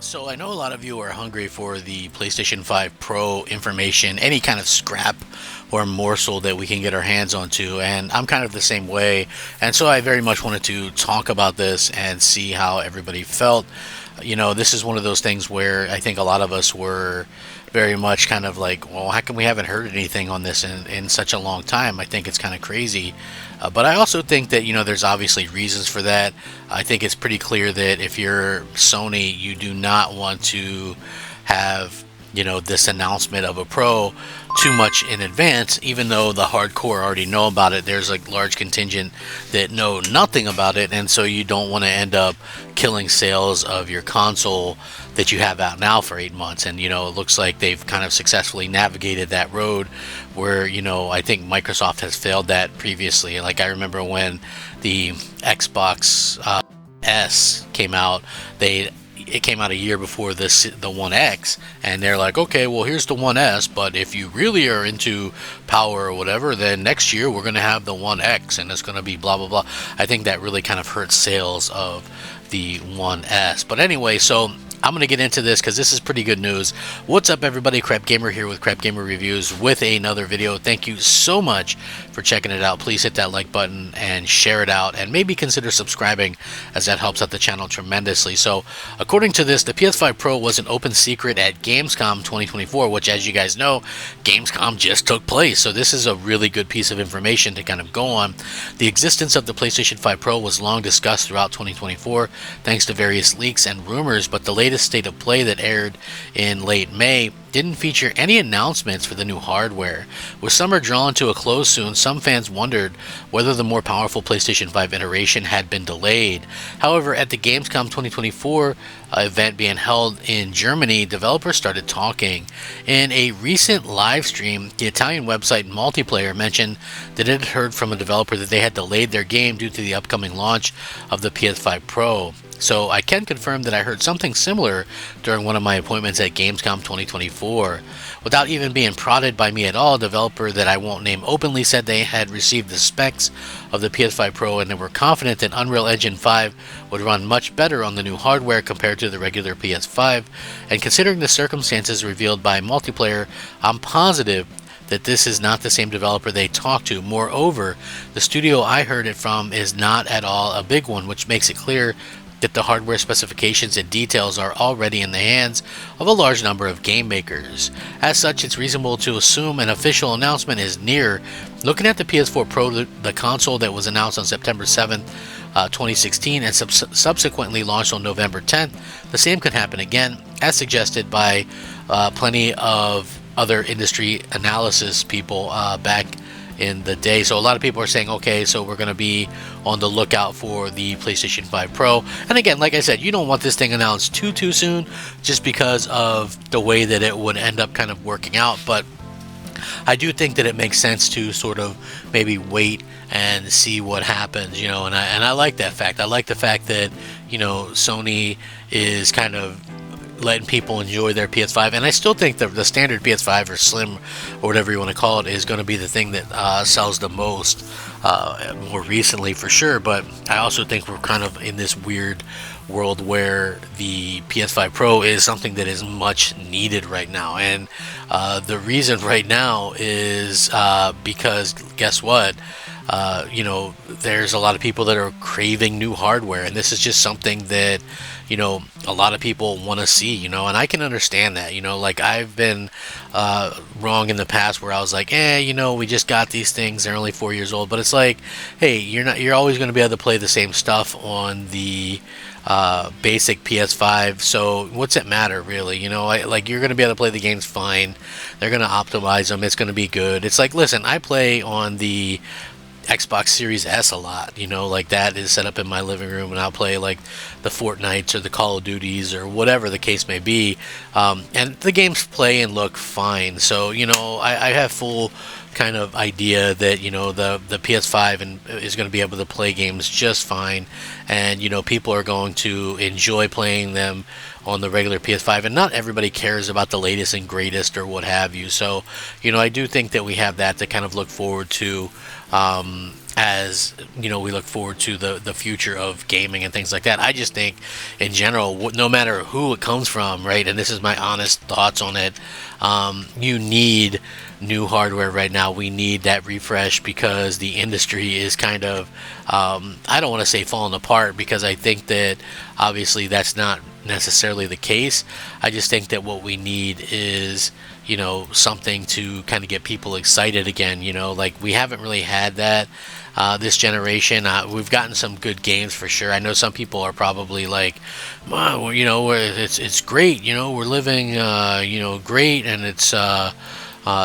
So I know a lot of you are hungry for the PlayStation 5 Pro information, any kind of scrap or morsel that we can get our hands onto, and I'm kind of the same way. And so I very much wanted to talk about this and see how everybody felt. This is one of those things where I think a lot of us were very much kind of like, well, how come we haven't heard anything on this in such a long time? I think it's kind of crazy. But I also think that, there's obviously reasons for that. I think it's pretty clear that if you're Sony, you do not want to have, this announcement of a Pro too much in advance, even though the hardcore already know about it. There's a large contingent that know nothing about it, and so you don't want to end up killing sales of your console that you have out now for 8 months. And it looks like they've kind of successfully navigated that road where I think Microsoft has failed that previously. Like, I remember when the Xbox S came out, it came out a year before the One X, and they're like, okay, well, here's the One S, but if you really are into power or whatever, then next year we're going to have the One X, and it's going to be blah blah blah. I think that really kind of hurt sales of the One S. But anyway, so I'm going to get into this because this is pretty good news. What's up, everybody? Crap Gamer here with Crap Gamer Reviews with another video. Thank you so much for checking it out. Please hit that like button and share it out, and maybe consider subscribing, as that helps out the channel tremendously. So according to this, the PS5 Pro was an open secret at Gamescom 2024, which, as you guys know, Gamescom just took place. So this is a really good piece of information to kind of go on. The existence of the PlayStation 5 Pro was long discussed throughout 2024 thanks to various leaks and rumors, but the latest state of play that aired in late May didn't feature any announcements for the new hardware. With summer drawn to a close soon, some fans wondered whether the more powerful PlayStation 5 iteration had been delayed. However, at the Gamescom 2024 event being held in Germany, developers started talking. In a recent live stream, the Italian website Multiplayer mentioned that it had heard from a developer that they had delayed their game due to the upcoming launch of the PS5 Pro. So I can confirm that I heard something similar during one of my appointments at Gamescom 2024. Without even being prodded by me at all, a developer that I won't name openly said they had received the specs of the PS5 Pro and they were confident that Unreal Engine 5 would run much better on the new hardware compared to the regular PS5. And considering the circumstances revealed by Multiplayer, I'm positive that this is not the same developer they talked to. Moreover, the studio I heard it from is not at all a big one, which makes it clear that the hardware specifications and details are already in the hands of a large number of game makers. As such, it's reasonable to assume an official announcement is near. Looking at the PS4 Pro, the console that was announced on September 7th, 2016 and subsequently launched on November 10th, the same could happen again, as suggested by plenty of other industry analysis people back in the day. So a lot of people are saying, okay, so we're going to be on the lookout for the PlayStation 5 Pro. And again, like I said, you don't want this thing announced too soon, just because of the way that it would end up kind of working out. But I do think that it makes sense to sort of maybe wait and see what happens, and I like that fact. I like the fact that, Sony is kind of letting people enjoy their PS5, and I still think that the standard PS5 or Slim or whatever you want to call it is going to be the thing that sells the most more recently for sure. But I also think we're kind of in this weird world where the PS5 Pro is something that is much needed right now, and the reason right now is because guess what? There's a lot of people that are craving new hardware, and this is just something that a lot of people want to see, and I can understand that. Like, I've been wrong in the past where I was like, we just got these things, they're only 4 years old. But it's like, hey, you're always going to be able to play the same stuff on the basic PS5, so what's it matter really? You're going to be able to play the games fine. They're going to optimize them. It's going to be good. It's like, listen, I play on the Xbox Series S a lot, like that is set up in my living room, and I'll play like the Fortnites or the Call of Duties or whatever the case may be, and the games play and look fine. So I have full kind of idea that the PS5 is going to be able to play games just fine, and people are going to enjoy playing them on the regular PS5, and not everybody cares about the latest and greatest or what have you. So I do think that we have that to kind of look forward to as we look forward to the future of gaming and things like that. I just think in general, no matter who it comes from, right, and this is my honest thoughts on it, you need new hardware right now. We need that refresh because the industry is kind of, I don't want to say falling apart, because I think that obviously that's not necessarily the case. I just think that what we need is something to kind of get people excited again. Like, we haven't really had that this generation. We've gotten some good games for sure. I know some people are probably like, well, it's great. We're living, great, and it's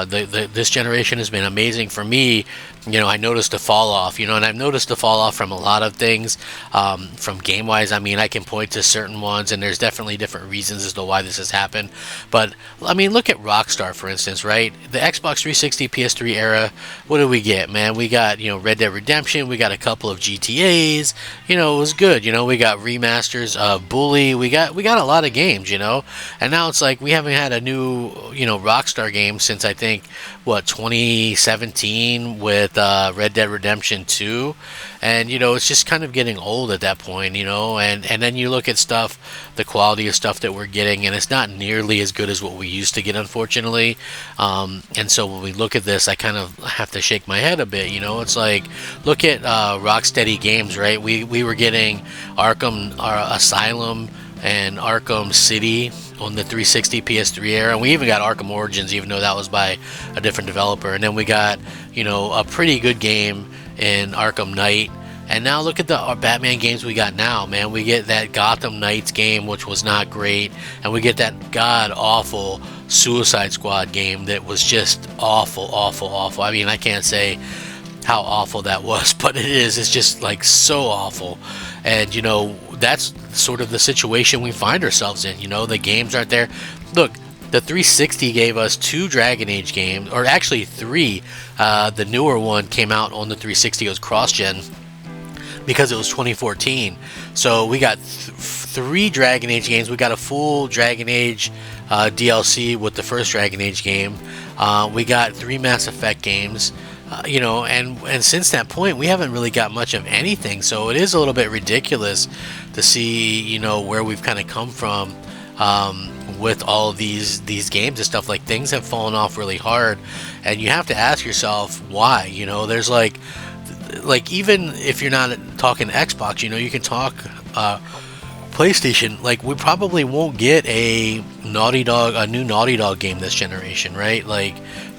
this generation has been amazing. For me, I noticed a fall off, and I've noticed a fall off from a lot of things, from game wise. I mean, I can point to certain ones, and there's definitely different reasons as to why this has happened. But I mean, look at Rockstar, for instance, right? The Xbox 360, PS3 era, what did we get, man? We got, Red Dead Redemption, we got a couple of GTAs, it was good. We got remasters of Bully, we got a lot of games, and now it's like we haven't had a new, Rockstar game since, I think, 2017 with Red Dead Redemption 2, and it's just kind of getting old at that point, and then you look at stuff, the quality of stuff that we're getting, and it's not nearly as good as what we used to get, unfortunately. And so when we look at this, I kind of have to shake my head a bit. It's like, look at Rocksteady Games, right? We were getting Arkham Asylum and Arkham City on the 360 PS3 era, and we even got Arkham Origins, even though that was by a different developer. And then we got a pretty good game in Arkham Knight. And now look at the Batman games we got now, man. We get that Gotham Knights game, which was not great, and we get that god awful Suicide Squad game that was just awful. I mean, I can't say how awful that was, but it's just like so awful. And that's sort of the situation we find ourselves in. The games aren't there. Look, the 360 gave us 2 Dragon Age games, or actually 3. The newer one came out on the 360. It was cross-gen because it was 2014. So we got 3 Dragon Age games. We got a full Dragon Age DLC with the first Dragon Age game. We got 3 Mass Effect games. And since that point, we haven't really got much of anything. So it is a little bit ridiculous to see, where we've kind of come from with all of these games and stuff. Like, things have fallen off really hard, and you have to ask yourself why. There's like even if you're not talking Xbox, you can talk PlayStation. Like, we probably won't get a new Naughty Dog game this generation, right? Like,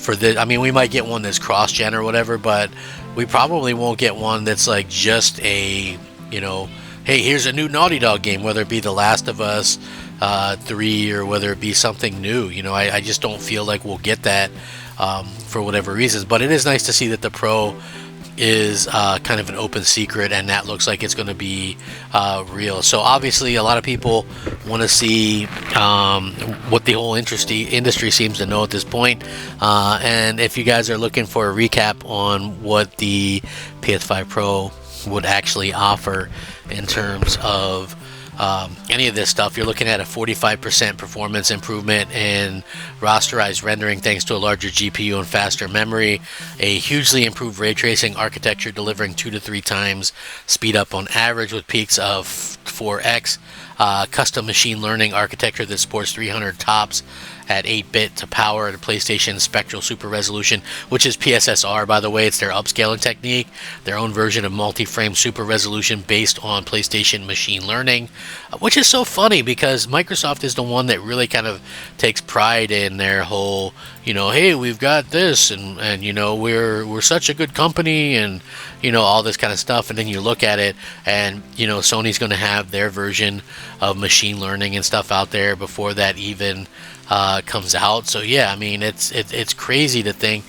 we might get one that's cross-gen or whatever, but we probably won't get one that's like just a, hey, here's a new Naughty Dog game, whether it be The Last of Us 3 or whether it be something new. I just don't feel like we'll get that for whatever reasons. But it is nice to see that the Pro is kind of an open secret, and that looks like it's going to be real. So obviously a lot of people want to see what the whole industry seems to know at this point. And if you guys are looking for a recap on what the PS5 Pro would actually offer in terms of any of this stuff, you're looking at a 45% performance improvement in rasterized rendering thanks to a larger GPU and faster memory, a hugely improved ray tracing architecture delivering 2 to 3 times speed up on average with peaks of 4x, custom machine learning architecture that supports 300 TOPS at 8-bit to power the PlayStation Spectral Super Resolution, which is PSSR, by the way. It's their upscaling technique, their own version of multi-frame super resolution based on PlayStation machine learning, which is so funny because Microsoft is the one that really kind of takes pride in their whole, hey, we've got this, and we're such a good company, and all this kind of stuff. And then you look at it, and Sony's going to have their version of machine learning and stuff out there before that even comes out. So yeah, I mean, it's crazy to think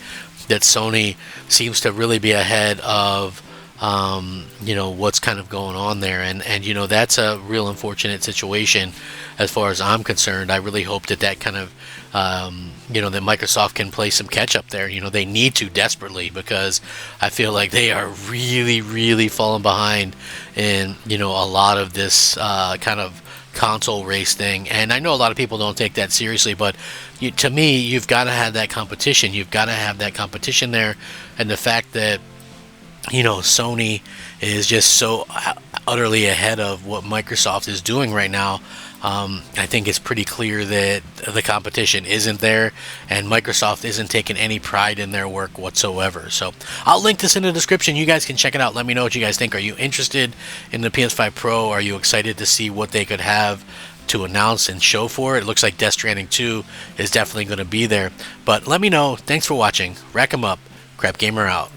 that Sony seems to really be ahead of what's kind of going on there, and that's a real unfortunate situation as far as I'm concerned. I really hope that kind of that Microsoft can play some catch up there. They need to desperately, because I feel like they are really falling behind in a lot of this kind of console race thing. And I know a lot of people don't take that seriously, but to me, you've got to have that competition. You've got to have that competition there, and the fact that Sony is just so utterly ahead of what Microsoft is doing right now. I think it's pretty clear that the competition isn't there, and Microsoft isn't taking any pride in their work whatsoever. So I'll link this in the description. You guys can check it out. Let me know what you guys think. Are you interested in the PS5 Pro? Are you excited to see what they could have to announce and show for it? It looks like Death Stranding 2 is definitely going to be there. But let me know. Thanks for watching. Rack 'em up. Crap Gamer out.